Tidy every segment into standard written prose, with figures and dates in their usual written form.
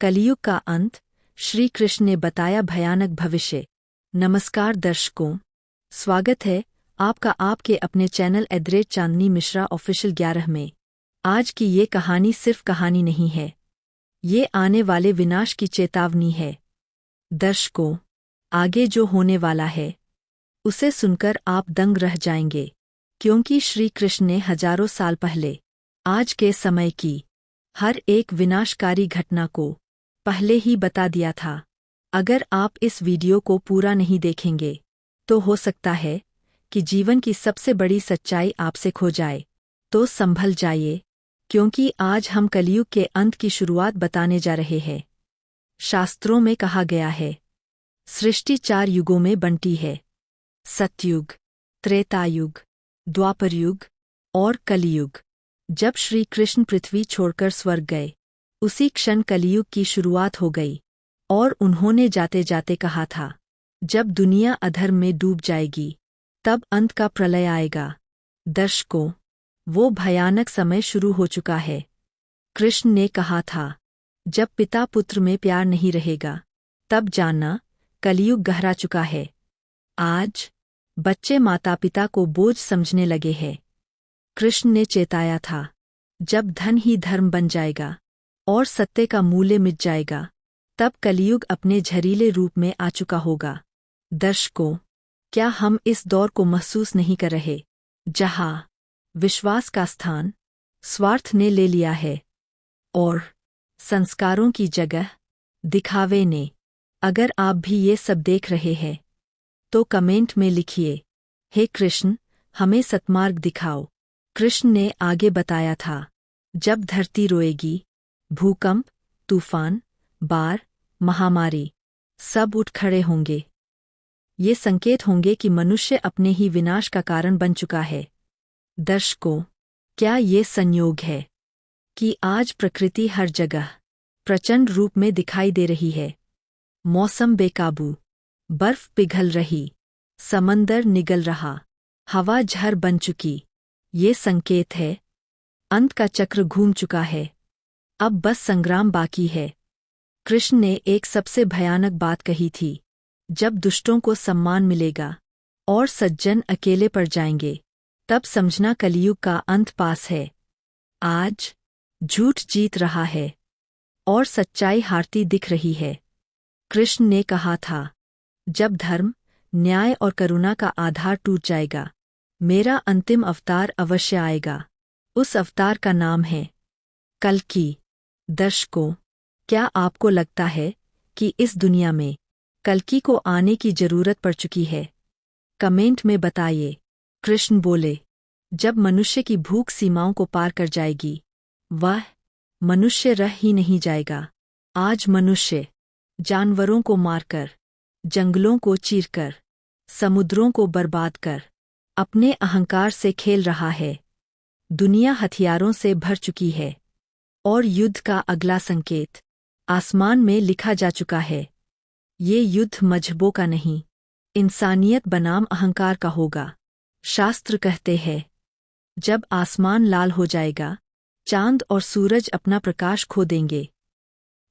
कलियुग का अंत, श्री कृष्ण ने बताया भयानक भविष्य। नमस्कार दर्शकों, स्वागत है आपका आपके अपने चैनल चांदनी मिश्रा ऑफिशियल 11 में। आज की ये कहानी सिर्फ कहानी नहीं है, ये आने वाले विनाश की चेतावनी है। दर्शकों, आगे जो होने वाला है उसे सुनकर आप दंग रह जाएंगे, क्योंकि श्री कृष्ण ने हजारों साल पहले आज के समय की हर एक विनाशकारी घटना को पहले ही बता दिया था। अगर आप इस वीडियो को पूरा नहीं देखेंगे तो हो सकता है कि जीवन की सबसे बड़ी सच्चाई आपसे खो जाए। तो संभल जाइए, क्योंकि आज हम कलियुग के अंत की शुरुआत बताने जा रहे हैं। शास्त्रों में कहा गया है, सृष्टि 4 युगों में बंटी है: सतयुग, त्रेतायुग, द्वापरयुग और कलियुग। जब श्री कृष्ण पृथ्वी छोड़कर स्वर्ग गए, उसी क्षण कलियुग की शुरुआत हो गई। और उन्होंने जाते जाते कहा था, जब दुनिया अधर्म में डूब जाएगी तब अंत का प्रलय आएगा। दर्शकों, वो भयानक समय शुरू हो चुका है। कृष्ण ने कहा था, जब पिता पुत्र में प्यार नहीं रहेगा तब जानना कलियुग गहरा चुका है। आज बच्चे माता पिता को बोझ समझने लगे हैं। कृष्ण ने चेताया था, जब धन ही धर्म बन जाएगा और सत्य का मूल्य मिट जाएगा तब कलियुग अपने झरीले रूप में आ चुका होगा। दर्शकों, क्या हम इस दौर को महसूस नहीं कर रहे, जहां विश्वास का स्थान स्वार्थ ने ले लिया है और संस्कारों की जगह दिखावे ने? अगर आप भी ये सब देख रहे हैं तो कमेंट में लिखिए, हे कृष्ण, हमें सत्मार्ग दिखाओ। कृष्ण ने आगे बताया था, जब धरती रोएगी, भूकंप, तूफान, बाढ़, महामारी सब उठ खड़े होंगे। ये संकेत होंगे कि मनुष्य अपने ही विनाश का कारण बन चुका है। दर्शकों, क्या ये संयोग है कि आज प्रकृति हर जगह प्रचंड रूप में दिखाई दे रही है? मौसम बेकाबू, बर्फ पिघल रही, समंदर निगल रहा, हवा झर बन चुकी। ये संकेत है अंत का चक्र घूम चुका है, अब बस संग्राम बाकी है। कृष्ण ने एक सबसे भयानक बात कही थी, जब दुष्टों को सम्मान मिलेगा और सज्जन अकेले पड़ जाएंगे तब समझना कलियुग का अंत पास है। आज झूठ जीत रहा है और सच्चाई हारती दिख रही है। कृष्ण ने कहा था, जब धर्म, न्याय और करुणा का आधार टूट जाएगा, मेरा अंतिम अवतार अवश्य आएगा। उस अवतार का नाम है कल्कि। दर्शकों, क्या आपको लगता है कि इस दुनिया में कल्कि को आने की जरूरत पड़ चुकी है? कमेंट में बताइए। कृष्ण बोले, जब मनुष्य की भूख सीमाओं को पार कर जाएगी, वह मनुष्य रह ही नहीं जाएगा। आज मनुष्य जानवरों को मारकर, जंगलों को चीरकर, समुद्रों को बर्बाद कर अपने अहंकार से खेल रहा है। दुनिया हथियारों से भर चुकी है और युद्ध का अगला संकेत आसमान में लिखा जा चुका है। ये युद्ध मजहबों का नहीं, इंसानियत बनाम अहंकार का होगा। शास्त्र कहते हैं, जब आसमान लाल हो जाएगा, चांद और सूरज अपना प्रकाश खो देंगे,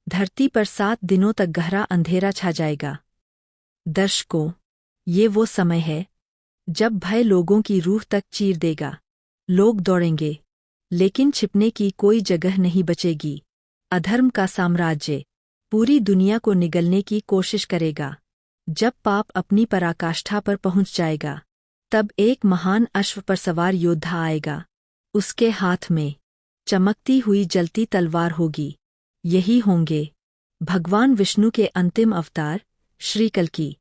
धरती पर 7 दिनों तक गहरा अंधेरा छा जाएगा। दर्शकों, ये वो समय है जब भय लोगों की रूह तक चीर देगा। लोग दौड़ेंगे, लेकिन छिपने की कोई जगह नहीं बचेगी। अधर्म का साम्राज्य पूरी दुनिया को निगलने की कोशिश करेगा। जब पाप अपनी पराकाष्ठा पर पहुंच जाएगा, तब एक महान अश्व पर सवार योद्धा आएगा। उसके हाथ में चमकती हुई जलती तलवार होगी। यही होंगे भगवान विष्णु के अंतिम अवतार, श्री कल्कि।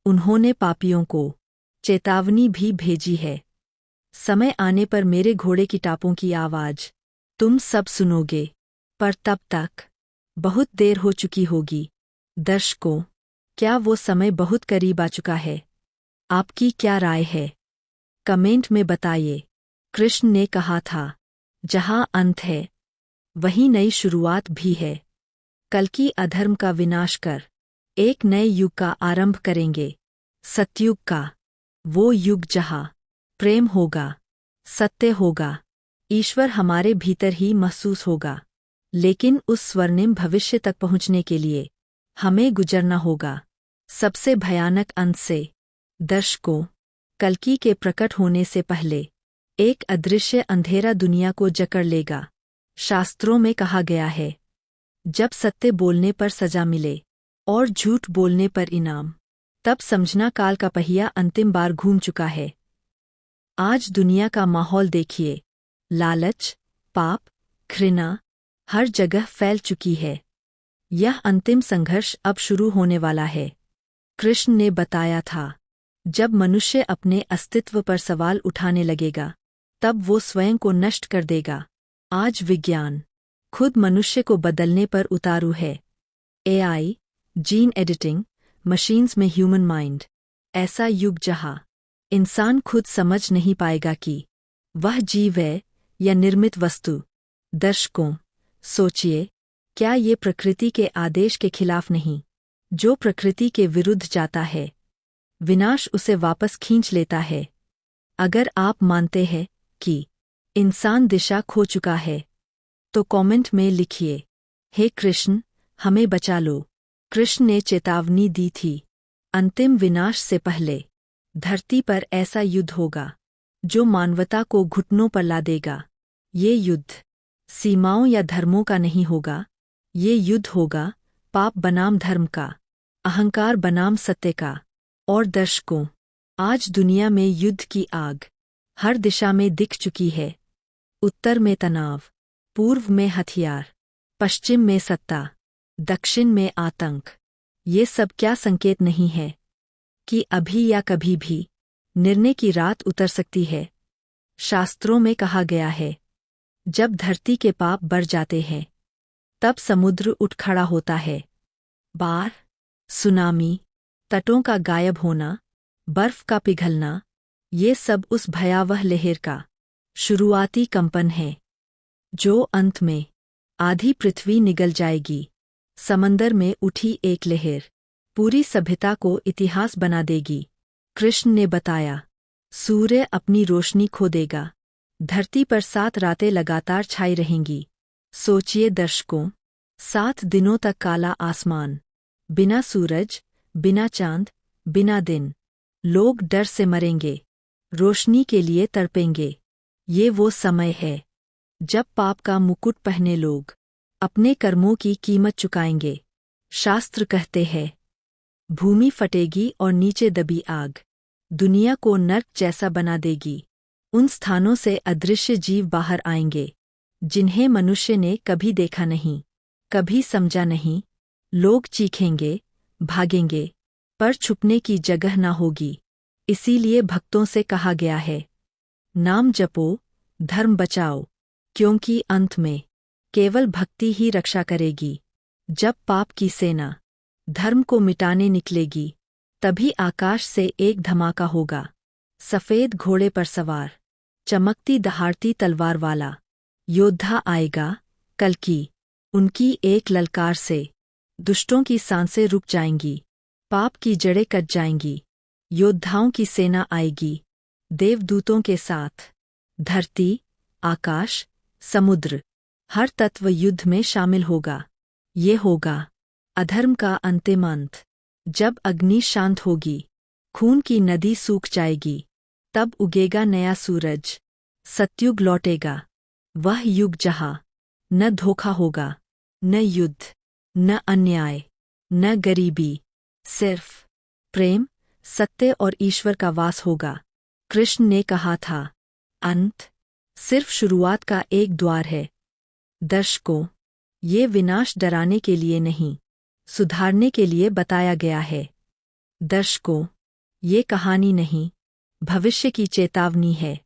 उन्होंने पापियों को चेतावनी भी भेजी है, समय आने पर मेरे घोड़े की टापों की आवाज तुम सब सुनोगे, पर तब तक बहुत देर हो चुकी होगी। दर्शकों, क्या वो समय बहुत करीब आ चुका है? आपकी क्या राय है? कमेंट में बताइए। कृष्ण ने कहा था, जहां अंत है वहीं नई शुरुआत भी है। कल्कि अधर्म का विनाश कर एक नए युग का आरंभ करेंगे, सतयुग का। वो युग जहां प्रेम होगा, सत्य होगा, ईश्वर हमारे भीतर ही महसूस होगा। लेकिन उस स्वर्णिम भविष्य तक पहुंचने के लिए हमें गुजरना होगा सबसे भयानक अंत से। दर्शकों, कल्कि के प्रकट होने से पहले एक अदृश्य अंधेरा दुनिया को जकड़ लेगा। शास्त्रों में कहा गया है, जब सत्य बोलने पर सजा मिले और झूठ बोलने पर इनाम, तब समझना काल का पहिया अंतिम बार घूम चुका है। आज दुनिया का माहौल देखिए, लालच, पाप, घृणा हर जगह फैल चुकी है। यह अंतिम संघर्ष अब शुरू होने वाला है। कृष्ण ने बताया था, जब मनुष्य अपने अस्तित्व पर सवाल उठाने लगेगा, तब वो स्वयं को नष्ट कर देगा। आज विज्ञान खुद मनुष्य को बदलने पर उतारू है। एआई, जीन एडिटिंग, मशीन्स में ह्यूमन माइंड, ऐसा युग जहाँ इंसान खुद समझ नहीं पाएगा कि वह जीव है या निर्मित वस्तु। दर्शकों, सोचिए, क्या ये प्रकृति के आदेश के खिलाफ नहीं? जो प्रकृति के विरुद्ध जाता है, विनाश उसे वापस खींच लेता है। अगर आप मानते हैं कि इंसान दिशा खो चुका है, तो कमेंट में लिखिए, हे कृष्ण, हमें बचा लो। कृष्ण ने चेतावनी दी थी, अंतिम विनाश से पहले धरती पर ऐसा युद्ध होगा जो मानवता को घुटनों पर ला देगा। ये युद्ध सीमाओं या धर्मों का नहीं होगा, ये युद्ध होगा पाप बनाम धर्म का, अहंकार बनाम सत्य का। और दर्शकों, आज दुनिया में युद्ध की आग हर दिशा में दिख चुकी है। उत्तर में तनाव, पूर्व में हथियार, पश्चिम में सत्ता, दक्षिण में आतंक। ये सब क्या संकेत नहीं है कि अभी या कभी भी निर्णय की रात उतर सकती है? शास्त्रों में कहा गया है, जब धरती के पाप बढ़ जाते हैं, तब समुद्र उठ खड़ा होता है। बाढ़, सुनामी, तटों का गायब होना, बर्फ का पिघलना, ये सब उस भयावह लहर का शुरुआती कंपन है, जो अंत में आधी पृथ्वी निगल जाएगी। समंदर में उठी एक लहर पूरी सभ्यता को इतिहास बना देगी। कृष्ण ने बताया, सूर्य अपनी रोशनी खो देगा, धरती पर 7 रातें लगातार छाई रहेंगी। सोचिए दर्शकों, 7 दिनों तक काला आसमान, बिना सूरज, बिना चांद, बिना दिन। लोग डर से मरेंगे, रोशनी के लिए तड़पेंगे। ये वो समय है जब पाप का मुकुट पहने लोग अपने कर्मों की कीमत चुकाएंगे। शास्त्र कहते हैं, भूमि फटेगी और नीचे दबी आग दुनिया को नर्क जैसा बना देगी। उन स्थानों से अदृश्य जीव बाहर आएंगे जिन्हें मनुष्य ने कभी देखा नहीं, कभी समझा नहीं। लोग चीखेंगे, भागेंगे, पर छुपने की जगह ना होगी। इसीलिए भक्तों से कहा गया है, नाम जपो, धर्म बचाओ, क्योंकि अंत में केवल भक्ति ही रक्षा करेगी। जब पाप की सेना धर्म को मिटाने निकलेगी, तभी आकाश से एक धमाका होगा। सफेद घोड़े पर सवार, चमकती दहाड़ती तलवार वाला योद्धा आएगा। कल्कि, उनकी एक ललकार से दुष्टों की सांसें रुक जाएंगी, पाप की जड़ें कट जाएंगी। योद्धाओं की सेना आएगी, देवदूतों के साथ। धरती, आकाश, समुद्र, हर तत्व युद्ध में शामिल होगा। ये होगा अधर्म का अंतिम अंत। जब अग्नि शांत होगी, खून की नदी सूख जाएगी, तब उगेगा नया सूरज। सतयुग लौटेगा, वह युग जहाँ न धोखा होगा, न युद्ध, न अन्याय, न गरीबी, सिर्फ प्रेम, सत्य और ईश्वर का वास होगा। कृष्ण ने कहा था, अंत सिर्फ शुरुआत का एक द्वार है। दर्शकों, ये विनाश डराने के लिए नहीं, सुधारने के लिए बताया गया है। दर्शकों, ये कहानी नहीं, भविष्य की चेतावनी है।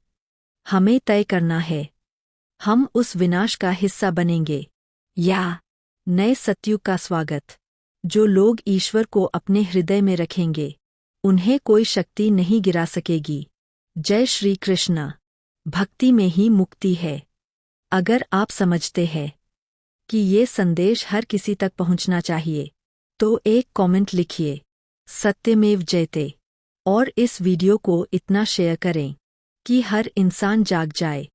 हमें तय करना है, हम उस विनाश का हिस्सा बनेंगे या नए सतयुग का स्वागत। जो लोग ईश्वर को अपने हृदय में रखेंगे, उन्हें कोई शक्ति नहीं गिरा सकेगी। जय श्री कृष्णा। भक्ति में ही मुक्ति है। अगर आप समझते हैं कि ये संदेश हर किसी तक पहुंचना चाहिए, तो एक कमेंट लिखिए, सत्यमेव जयते, और इस वीडियो को इतना शेयर करें कि हर इंसान जाग जाए।